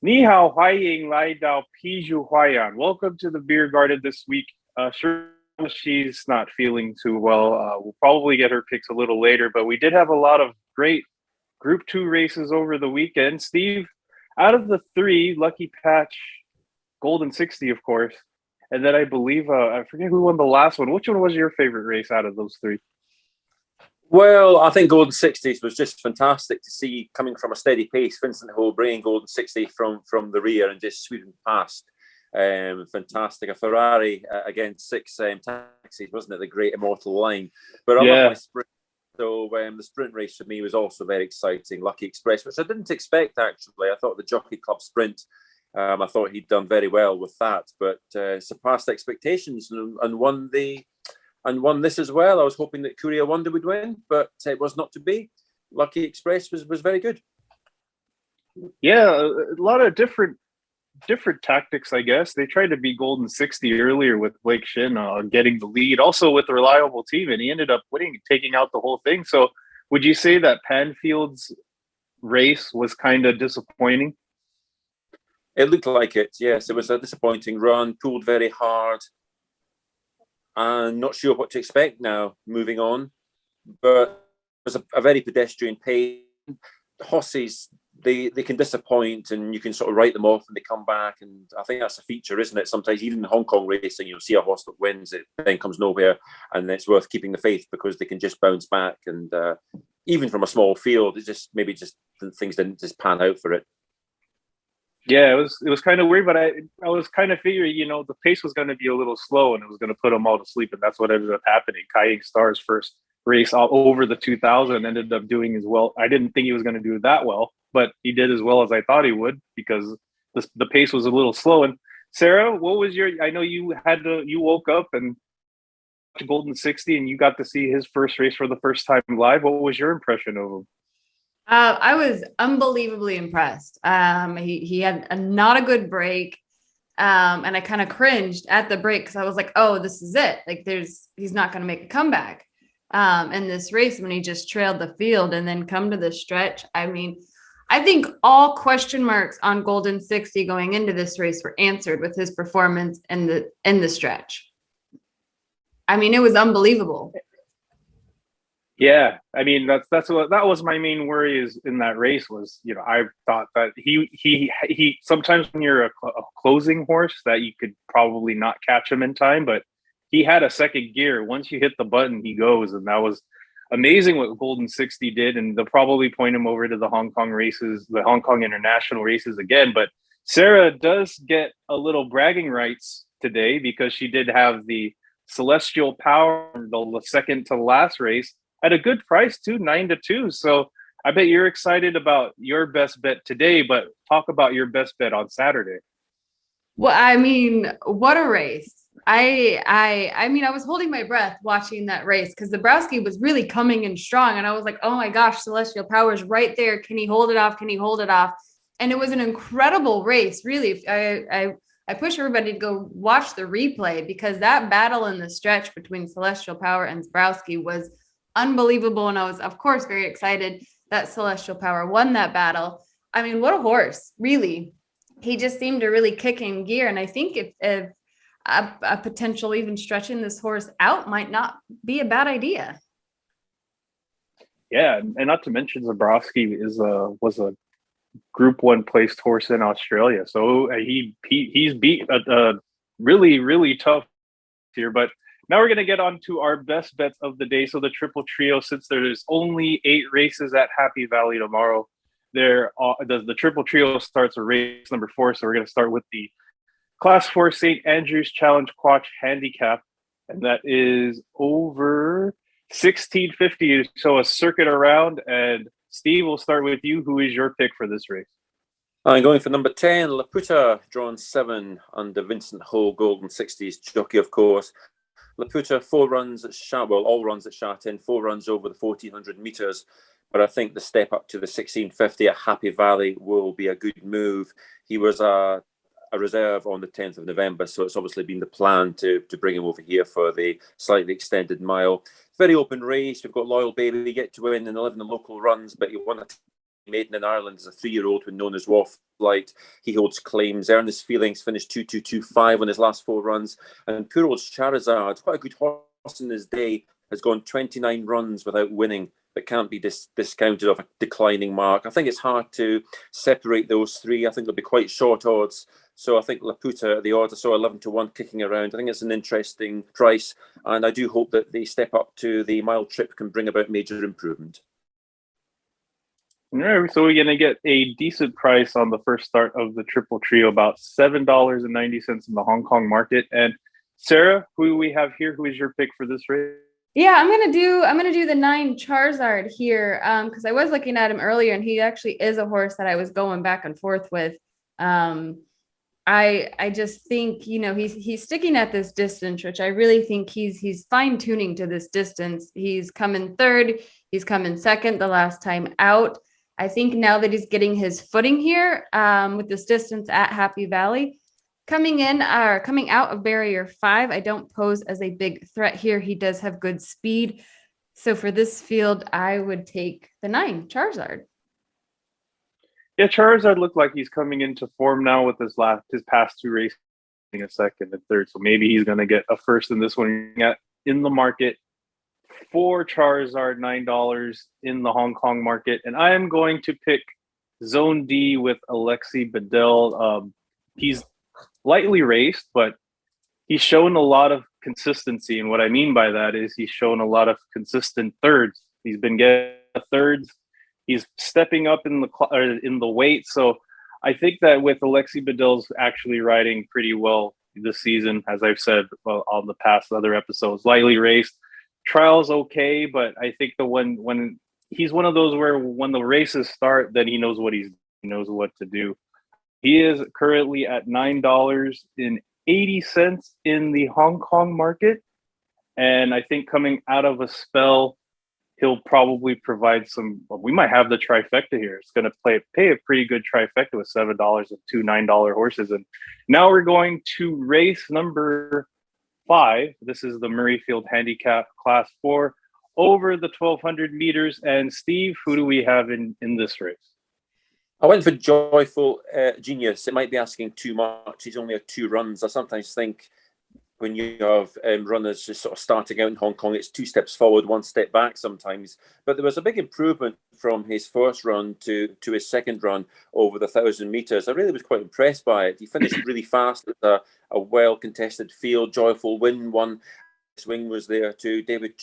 Ni hao, huaying, lai dao, piju huayan. Welcome to the beer garden this week. Sure, she's not feeling too well. We'll probably get her picks a little later, but we did have a lot of great Group 2 races over the weekend. Steve, out of the three, Lucky Patch, Golden 60, of course, and then I believe, I forget who won the last one. Which one was your favorite race out of those three? Well, I think Golden 60s was just fantastic to see coming from a steady pace. Vincent Ho bringing Golden 60 from the rear and just sweeping past. Fantastic. A Ferrari against six taxis, wasn't it? The great immortal line. But I love my sprint. So the sprint race for me was also very exciting. Lucky Express, which I didn't expect, actually. I thought the Jockey Club sprint, I thought he'd done very well with that, but surpassed expectations and won this as well. I was hoping that Courier Wonder would win, but it was not to be. Lucky Express was very good. Yeah, a lot of different tactics, I guess. They tried to beat Golden 60 earlier with Blake Shin getting the lead, also with a reliable team, and he ended up winning, taking out the whole thing. So would you say that Panfield's race was kind of disappointing? It looked like it, yes. It was a disappointing run, pulled very hard, and not sure what to expect now moving on. But it was a very pedestrian pace. Horses, they can disappoint and you can sort of write them off and they come back. And I think that's a feature, isn't it? Sometimes even in Hong Kong racing, you'll see a horse that wins, it then comes nowhere, and it's worth keeping the faith because they can just bounce back. And even from a small field, it just things didn't just pan out for it. Yeah, it was kind of weird, but I was kind of figuring, the pace was going to be a little slow and it was going to put them all to sleep, and that's what ended up happening. Kai Star's first race all over the 2000 ended up doing as well. I didn't think he was going to do that well, but he did as well as I thought he would because the pace was a little slow. And Sarah, what was your? I know you woke up and Golden 60 and you got to see his first race for the first time live. What was your impression of him? I was unbelievably impressed. He had not a good break. And I kind of cringed at the break because I was like, oh, this is it. Like he's not going to make a comeback in this race when he just trailed the field and then come to the stretch. I mean, I think all question marks on Golden 60 going into this race were answered with his performance in the stretch. I mean, it was unbelievable. Yeah, I mean that was my main worry is in that race was I thought that he sometimes when you're a closing horse that you could probably not catch him in time, but he had a second gear. Once you hit the button, he goes, and that was amazing what Golden 60 did, and they'll probably point him over to the Hong Kong races, the Hong Kong international races again. But Sarah does get a little bragging rights today because she did have the Celestial Power, the second to last race, at a good price too, 9-2. So I bet you're excited about your best bet today, but talk about your best bet on Saturday. Well, I mean, what a race. I mean, I was holding my breath watching that race because Zabrowski was really coming in strong. And I was like, oh my gosh, Celestial Power's right there. Can he hold it off? Can he hold it off? And it was an incredible race, really. I push everybody to go watch the replay because that battle in the stretch between Celestial Power and Zabrowski was unbelievable. And I was, of course, very excited that Celestial Power won that battle. I mean, what a horse, really. He just seemed to really kick in gear. And I think if a potential even stretching this horse out might not be a bad idea. Yeah, and not to mention Zabrowski was a Group 1 placed horse in Australia. So he's beat a really, really tough here. But now we're going to get on to our best bets of the day. So the Triple Trio, since there's only 8 races at Happy Valley tomorrow, the Triple Trio starts with race number 4. So we're going to start with the Class 4 St. Andrews Challenge Quatch Handicap, and that is over 1650. So a circuit around. And Steve, we'll start with you. Who is your pick for this race? I'm going for number 10, Laputa, drawn 7 under Vincent Ho, Golden 60s jockey, of course. Laputa, 4 runs at all runs at Shatin, 4 runs over the 1400 meters. But I think the step up to the 1650 at Happy Valley will be a good move. He was a reserve on the 10th of November, so it's obviously been the plan to bring him over here for the slightly extended mile. Very open race. We've got Loyal Bailey yet to win in 11 local runs, but you want to maiden in Ireland as a 3-year-old when known as Waffle Light. He holds claims. Earnest Feelings finished 2-2-2-5 on his last 4 runs. And poor old Charizard, quite a good horse in his day, has gone 29 runs without winning, but can't be discounted off a declining mark. I think it's hard to separate those 3. I think they'll be quite short odds. So I think Laputa, the odds I saw 11-1 kicking around. I think it's an interesting price. And I do hope that the step up to the mile trip can bring about major improvement. All right, so we're going to get a decent price on the first start of the Triple Trio, about $7.90 in the Hong Kong market. And Sarah, who do we have here? Who is your pick for this race? Yeah, I'm gonna do the 9 Charizard here, because I was looking at him earlier, and he actually is a horse that I was going back and forth with. I just think, you know, he's sticking at this distance, which I really think he's fine tuning to this distance. He's coming 3rd, he's coming 2nd the last time out. I think now that he's getting his footing here, with this distance at Happy Valley, coming out of barrier 5, I don't pose as a big threat here. He does have good speed. So for this field, I would take the 9 Charizard. Yeah, Charizard looked like he's coming into form now with his past 2 races, a 2nd and 3rd. So maybe he's going to get a 1st in this one. In the market for Charizard, $9 in the Hong Kong market. And I am going to pick Zone D with Alexi Bedell. He's lightly raced, but he's shown a lot of consistency. And what I mean by that is he's shown a lot of consistent 3rds. He's been getting 3rds. He's stepping up in the weight. So I think that with Alexi Bedell's actually riding pretty well this season, as I've said on the past other episodes, lightly raced. Trial's okay, but I think when he's one of those where when the races start, then he knows what to do. He is currently at $9.80 in the Hong Kong market. And I think coming out of a spell, he'll probably provide we might have the trifecta here. It's going to pay a pretty good trifecta with $7 and 2 $9 horses. And now we're going to race number 5. This is the Murrayfield Handicap Class 4 over the 1,200 meters. And Steve, who do we have in this race? I went for Joyful Genius. It might be asking too much. He's only had 2 runs. I sometimes think when you have runners just sort of starting out in Hong Kong, it's 2 steps forward, 1 step back sometimes. But there was a big improvement from his first run to his second run over the 1,000 meters. I really was quite impressed by it. He finished really fast at a well-contested field. Joyful Win won. Swing was there too. David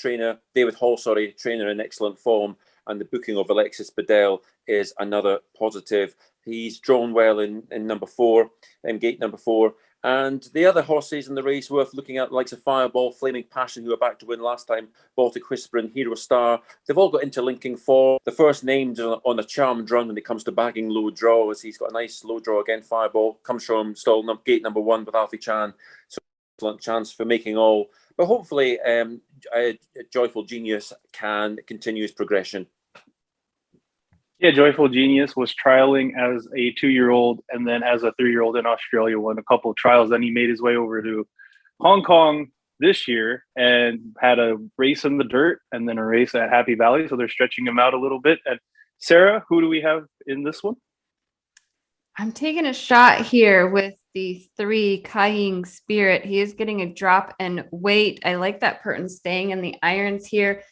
Hall, trainer in excellent form. And the booking of Alexis Bedell is another positive. He's drawn well in number 4, gate number 4. And the other horses in the race worth looking at, likes of Fireball, Flaming Passion, who were back to win last time, Baltic Whisper and Hero Star. They've all got interlinking form. The first named on a charmed run when it comes to bagging low draw, as he's got a nice low draw again. Fireball comes from stall gate number 1 with Alfie Chan. So excellent chance for making all. But hopefully Joyful Genius can continue his progression. Yeah, Joyful Genius was trialing as a 2-year-old and then as a 3-year-old in Australia, won a couple of trials. Then he made his way over to Hong Kong this year and had a race in the dirt and then a race at Happy Valley. So they're stretching him out a little bit. And Sarah, who do we have in this one? I'm taking a shot here with the 3 Kaiying Spirit. He is getting a drop in weight. I like that Purton staying in the irons here.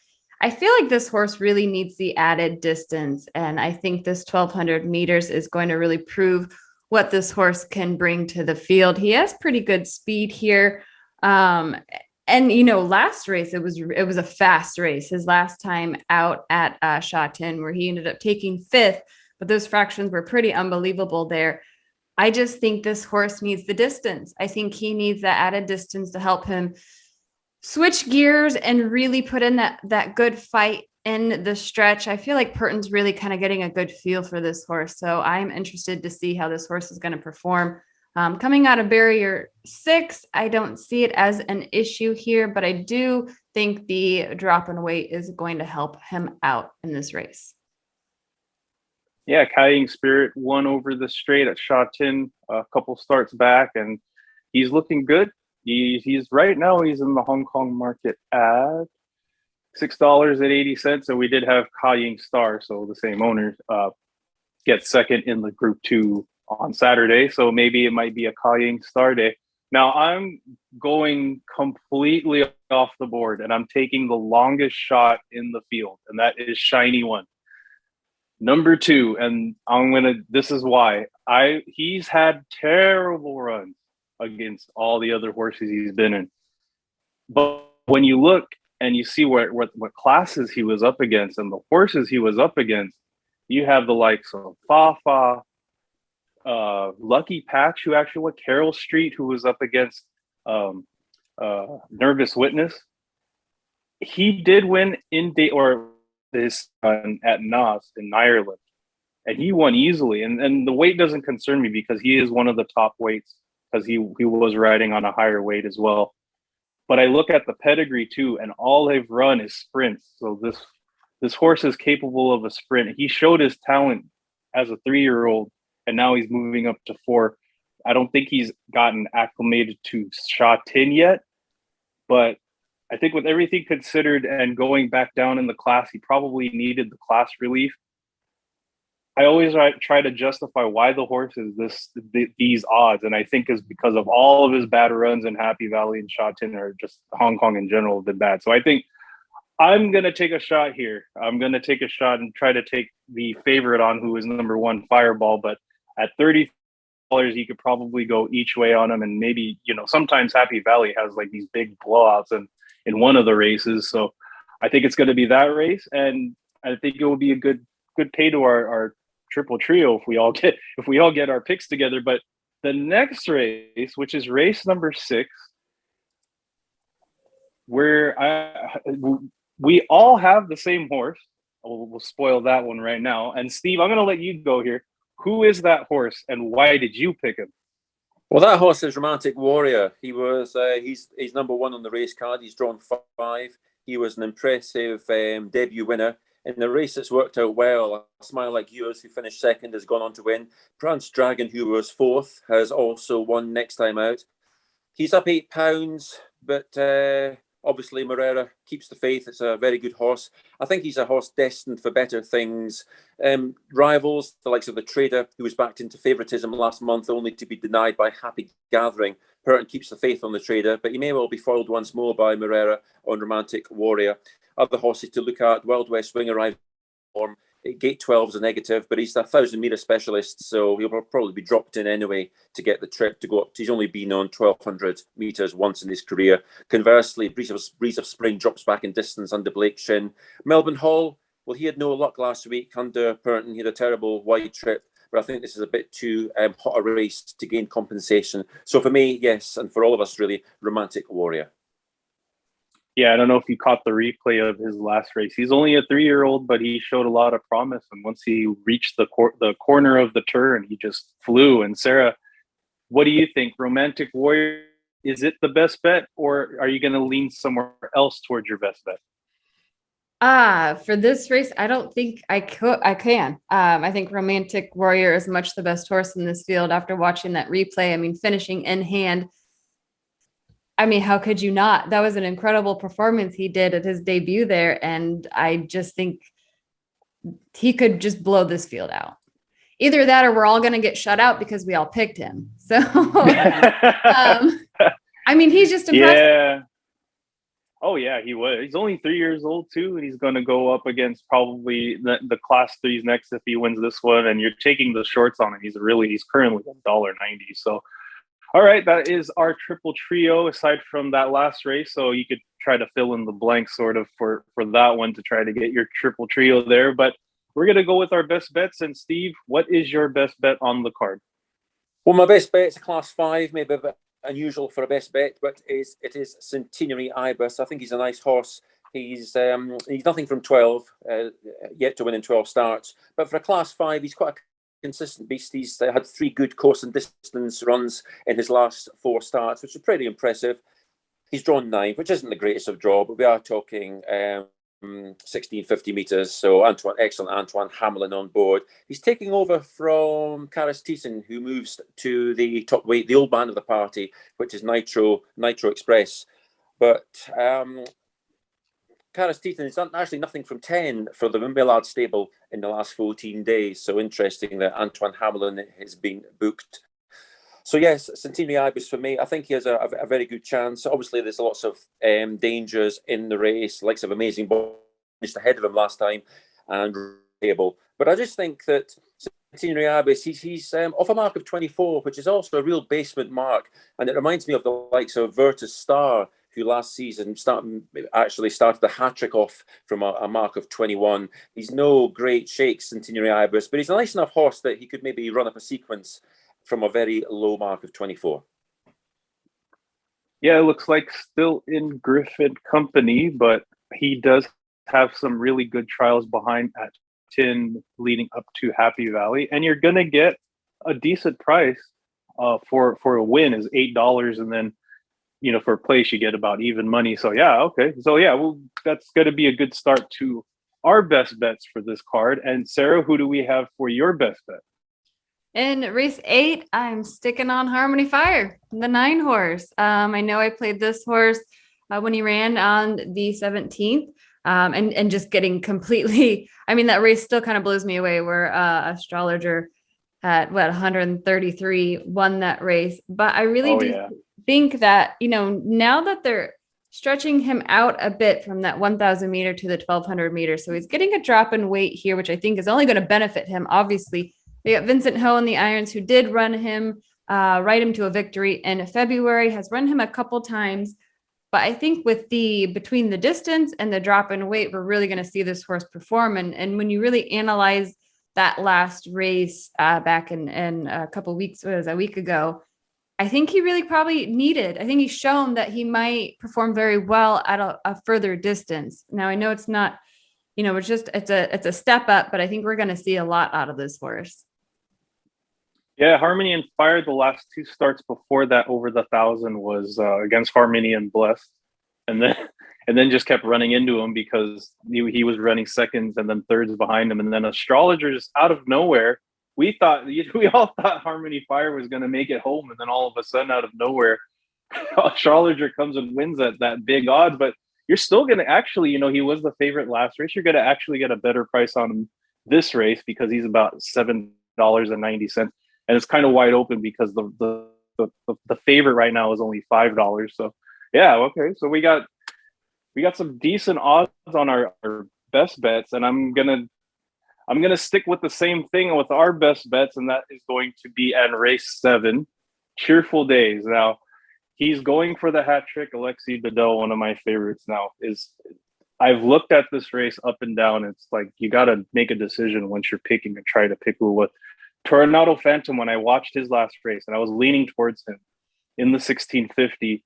I feel like this horse really needs the added distance. And I think this 1,200 meters is going to really prove what this horse can bring to the field. He has pretty good speed here. And, you know, last race, it was a fast race. His last time out at Sha Tin, where he ended up taking 5th, but those fractions were pretty unbelievable there. I just think this horse needs the distance. I think he needs that added distance to help him switch gears and really put in that good fight in the stretch. I feel like Purton's really kind of getting a good feel for this horse. So I'm interested to see how this horse is going to perform. Coming out of barrier 6, I don't see it as an issue here, but I do think the drop in weight is going to help him out in this race. Yeah, Kaiying Spirit won over the straight at Sha Tin a couple starts back, and he's looking good. He's right now, he's in the Hong Kong market at $6.80. So we did have Kaiying Star, so the same owners. get second in the Group 2 on Saturday. So maybe it might be a Kaying Star Day. Now I'm going completely off the board, and I'm taking the longest shot in the field, and that is Shiny One. Number 2, and this is why. He's had terrible runs against all the other horses he's been in. But when you look and you see what classes he was up against and the horses he was up against, you have the likes of Fafa, Lucky Patch, who actually went, Carroll Street, who was up against Nervous Witness. He did win this at Nas in Ireland, and he won easily. And the weight doesn't concern me because he is one of the top weights, because he was riding on a higher weight as well. But I look at the pedigree too, and all they've run is sprints. So this horse is capable of a sprint. He showed his talent as a 3-year-old, and now he's moving up to 4. I don't think he's gotten acclimated to Sha Tin yet, but I think with everything considered and going back down in the class, he probably needed the class relief. I always try to justify why the horse is these odds, and I think is because of all of his bad runs in Happy Valley and Sha Tin, or just Hong Kong in general, have been bad. So I think I'm going to take a shot here. I'm going to take a shot and try to take the favorite on, who is number 1, Fireball. But at $30, you could probably go each way on him. And maybe, sometimes Happy Valley has like these big blowouts in one of the races. So I think it's going to be that race. And I think it will be a good pay to our triple trio if we all get our picks together. But the next race, which is race number 6, where we all have the same horse. We'll spoil that one right now. And Steve, I'm going to let you go here. Who is that horse, and why did you pick him? Well, that horse is Romantic Warrior. He was he's number 1 on the race card. He's drawn 5. He was an impressive debut winner in the race. That's worked out well. Smile Like Yours, who finished 2nd, has gone on to win. Prance Dragon, who was 4th, has also won next time out. He's up £8, but obviously Morera keeps the faith. It's a very good horse. I think he's a horse destined for better things. Rivals, the likes of the Trader, who was backed into favouritism last month, only to be denied by Happy Gathering. Purton keeps the faith on the Trader, but he may well be foiled once more by Morera on Romantic Warrior. Other horses to look at: Wild West Wing arrived form. Gate 12 is a negative, but he's a 1,000-metre specialist, so he'll probably be dropped in anyway to get the trip to go up. He's only been on 1,200 metres once in his career. Conversely, Breeze of Spring drops back in distance under Blake Shin. Melbourne Hall, well, he had no luck last week under Purton. He had a terrible wide trip, but I think this is a bit too hot a race to gain compensation. So for me, yes, and for all of us, really, Romantic Warrior. Yeah, I don't know if you caught the replay of his last race. He's only a 3-year-old, but he showed a lot of promise. And once he reached the corner of the turn, he just flew. And Sara, what do you think? Romantic Warrior, is it the best bet, or are you going to lean somewhere else towards your best bet? For this race, I don't think I can. I think Romantic Warrior is much the best horse in this field after watching that replay. I mean, finishing in hand. I mean, how could you not? That was an incredible performance he did at his debut there. And I just think he could just blow this field out. Either that, or we're all going to get shut out because we all picked him. So, I mean, he's just impressive. Yeah. Oh, yeah, he was. He's only 3 years old, too, and he's going to go up against probably the Class 3s next if he wins this one, and you're taking the shorts on him. He's currently $1.90. So, all right, that is our triple trio, aside from that last race. So you could try to fill in the blanks sort of for that one to try to get your triple trio there. But we're going to go with our best bets. And Steve, what is your best bet on the card? Well, my best bet is a Class 5, maybe a bit unusual for a best bet, but it is Centenary Ibis. I think he's a nice horse. He's nothing from 12, yet to win in 12 starts. But for a Class 5, he's quite a consistent beast. He's had 3 good course and distance runs in his last 4 starts, which is pretty impressive. He's drawn 9, which isn't the greatest of draw, but we are talking 1650 metres. So excellent Antoine Hamelin on board. He's taking over from Karis Thiessen, who moves to the top weight, the old man of the party, which is Nitro Express. But Karis Karis Teton has done actually nothing from 10 for the Wimbledon stable in the last 14 days. So interesting that Antoine Hamlin has been booked. So yes, Centenary Ibis for me. I think he has a very good chance. Obviously, there's lots of dangers in the race. Likes of Amazing Ball just ahead of him last time, and able. But I just think that Centenary Ibis, he's off a mark of 24, which is also a real basement mark, and it reminds me of the likes of Virtus Star, who last season actually started the hat-trick off from a mark of 21. He's no great shake, Centenary Ibis, but he's a nice enough horse that he could maybe run up a sequence from a very low mark of 24. Yeah, it looks like still in Griffin company, but he does have some really good trials behind at 10 leading up to Happy Valley. And you're going to get a decent price for a win is $8. And then, you know, for a place, you get about even money. So, yeah, okay. So, yeah, well, that's going to be a good start to our best bets for this card. And Sarah, who do we have for your best bet? In race 8, I'm sticking on Harmony Fire, the 9 horse. I know I played this horse when he ran on the 17th, and just getting completely, I mean, that race still kind of blows me away where Astrologer at 133 won that race. But I really think that, you know, now that they're stretching him out a bit from that 1,000 meter to the 1,200 meters, so he's getting a drop in weight here, which I think is only going to benefit him, obviously. We got Vincent Ho in the irons, who did run him, ride him to a victory in February, has run him a couple times. But I think with between the distance and the drop in weight, we're really going to see this horse perform. And when you really analyze that last race back in a couple of weeks, a week ago, I think he really probably I think he's shown that he might perform very well at a further distance. Now, I know it's not, you know, it's a step up, but I think we're going to see a lot out of this horse. Yeah, Harmony and Fire, the last 2 starts before that over the 1,000 was against Harmony and Blessed. And then just kept running into him because he was running seconds and then thirds behind him. And then Astrologer just out of nowhere, we all thought Harmony Fire was going to make it home. And then all of a sudden, out of nowhere, Astrologer comes and wins at that big odds. But you're still going to actually, you know, he was the favorite last race. You're going to actually get a better price on him this race because he's about $7.90. And it's kind of wide open because the favorite right now is only $5. So yeah, okay. So we got some decent odds on our best bets, and I'm gonna stick with the same thing with our best bets, and that is going to be at race 7, Cheerful Days. Now he's going for the hat trick. Alexis Bedell, one of my favorites now, I've looked at this race up and down. It's like you got to make a decision once you're picking and try to pick who with. Tornado Phantom, when I watched his last race and I was leaning towards him in the 1650,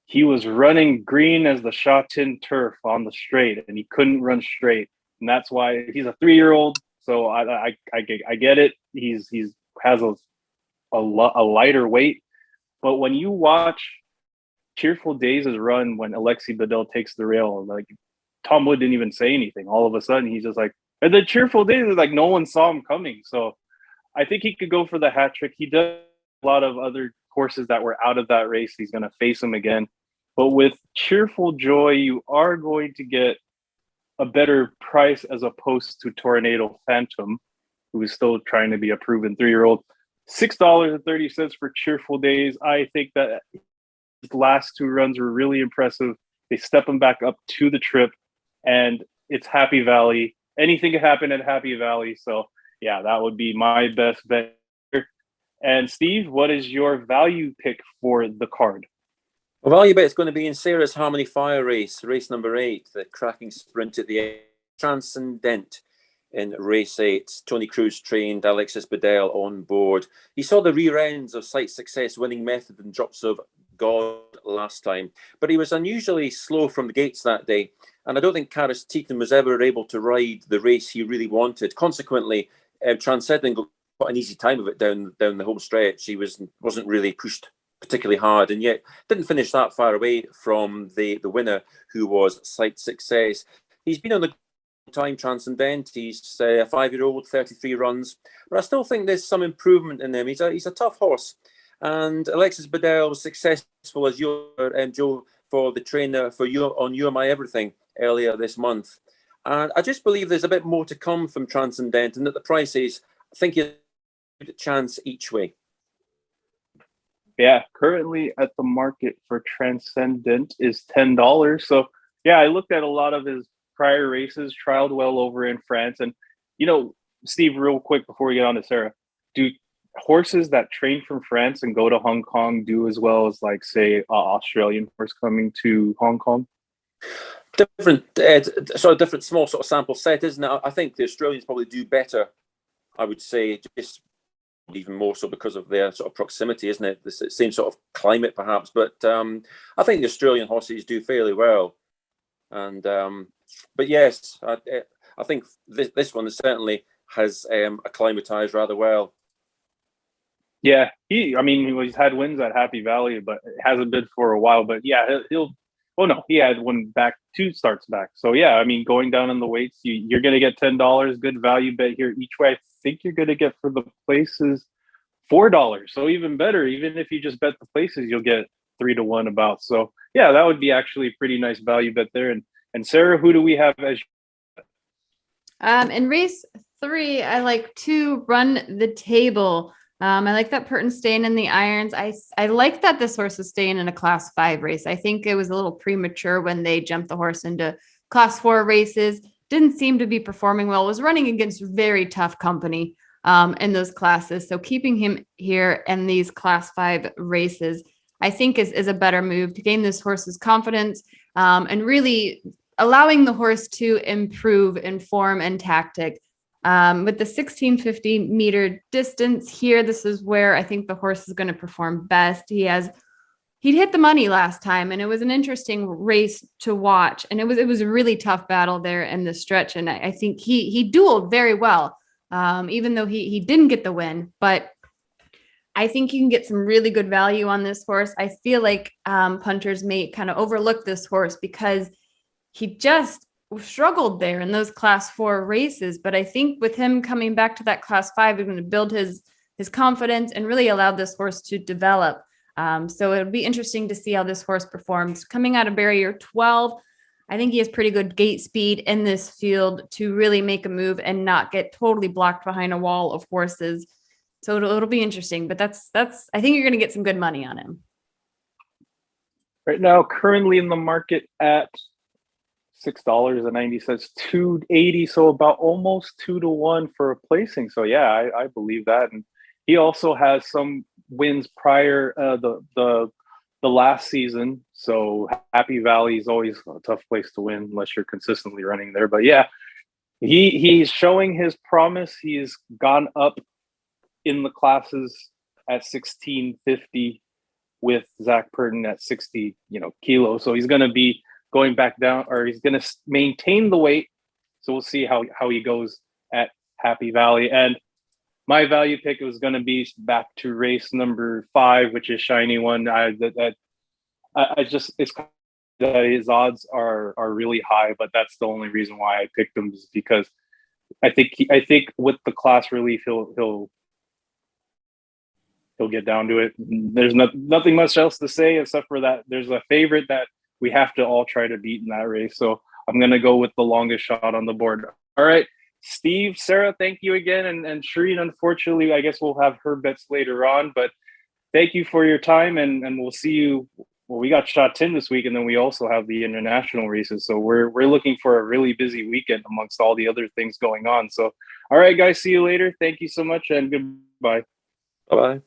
he was running green as the Shatin turf on the straight and he couldn't run straight. And that's why he's a 3-year-old. So I get it. He's has a lighter weight. But when you watch Cheerful Days' run when Alexis Bedell takes the rail, like Tom Wood didn't even say anything. All of a sudden, he's just like, and the Cheerful Days is like no one saw him coming. So I think he could go for the hat trick. He does a lot of other horses that were out of that race. He's going to face him again. But with Cheerful Joy, you are going to get a better price as opposed to Tornado Phantom, who is still trying to be a proven 3-year-old. $6.30 for Cheerful Days. I think that his last 2 runs were really impressive. They step him back up to the trip, and it's Happy Valley. Anything could happen at Happy Valley. So yeah, that would be my best bet. And Steve, what is your value pick for the card? Well, value bet is going to be in Sarah's Harmony Fire race number 8, the cracking sprint at the end. Transcendent in race 8. Tony Cruz trained, Alexis Bedell on board. He saw the rear ends of Sight Success, Winning Method and Drops of God last time, but he was unusually slow from the gates that day. And I don't think Karis Teton was ever able to ride the race he really wanted. Consequently, Transcendent got quite an easy time of it down the home stretch. He wasn't really pushed particularly hard, and yet didn't finish that far away from the winner, who was Sight Success. He's been on the time, Transcendent. He's a 5-year-old, 33 runs, but I still think there's some improvement in him. He's a tough horse, and Alexis Bedell was successful as your Joe for the trainer for you on You Are My Everything earlier this month. And I just believe there's a bit more to come from Transcendent, and that the price is, I think, a chance each way. Yeah, currently at the market for Transcendent is $10. So yeah, I looked at a lot of his prior races, trialed well over in France. And, you know, Steve, real quick before we get on to Sarah, do horses that train from France and go to Hong Kong do as well as, like, say, Australian horse coming to Hong Kong? Different, different small sort of sample set, isn't it? I think the Australians probably do better, I would say, just even more so because of their sort of proximity, isn't it? The same sort of climate, perhaps. But I think the Australian horses do fairly well. And but yes, I think this one certainly has acclimatized rather well. Yeah, he's had wins at Happy Valley, but it hasn't been for a while. But yeah, he had one back, 2 starts back. So yeah, I mean, going down in the weights, you're going to get $10, good value bet here each way. I think you're going to get for the places $4. So even better, even if you just bet the places, you'll get 3 to 1 about. So yeah, that would be actually a pretty nice value bet there. And Sarah, who do we have as? In race 3, I like to Run the Table. I like that Purton staying in the irons. I like that this horse is staying in a class 5 race. I think it was a little premature when they jumped the horse into class 4 races. Didn't seem to be performing well. Was running against very tough company in those classes. So keeping him here in these class 5 races, I think is a better move to gain this horse's confidence and really allowing the horse to improve in form and tactic. With the 1650 meter distance here, this is where I think the horse is going to perform best. He'd hit the money last time, and it was an interesting race to watch. And it was a really tough battle there in the stretch. And I think he dueled very well, even though he didn't get the win. But I think you can get some really good value on this horse. I feel like punters may kind of overlook this horse because he just struggled there in those class 4 races. But I think with him coming back to that class 5, he's going to build his confidence and really allow this horse to develop. So it'll be interesting to see how this horse performs. Coming out of barrier 12, I think he has pretty good gate speed in this field to really make a move and not get totally blocked behind a wall of horses. So it'll be interesting, but that's I think you're going to get some good money on him. Right now, currently in the market at $6.90, $2.80, so about almost 2 to 1 for a placing. So yeah, I believe that. And he also has some wins prior the last season. So Happy Valley is always a tough place to win unless you're consistently running there. But yeah, he's showing his promise. He's gone up in the classes at 1650 with Zach Purton at 60 kilos. So he's going to be going back down, or he's going to maintain the weight. So we'll see how he goes at Happy Valley. And my value pick was going to be back to race number 5, which is Shiny One. It's that his odds are really high, but that's the only reason why I picked him, is because I think with the class relief he'll get down to it. There's nothing much else to say except for that there's a favorite that we have to all try to beat in that race. So I'm going to go with the longest shot on the board. All right, Steve, Sarah, thank you again. And Shireen, unfortunately, I guess we'll have her bets later on, but thank you for your time, and we'll see you. Well, we got Shot 10 this week, and then we also have the international races. So we're looking for a really busy weekend amongst all the other things going on. So, all right, guys, see you later. Thank you so much, and goodbye. Bye-bye.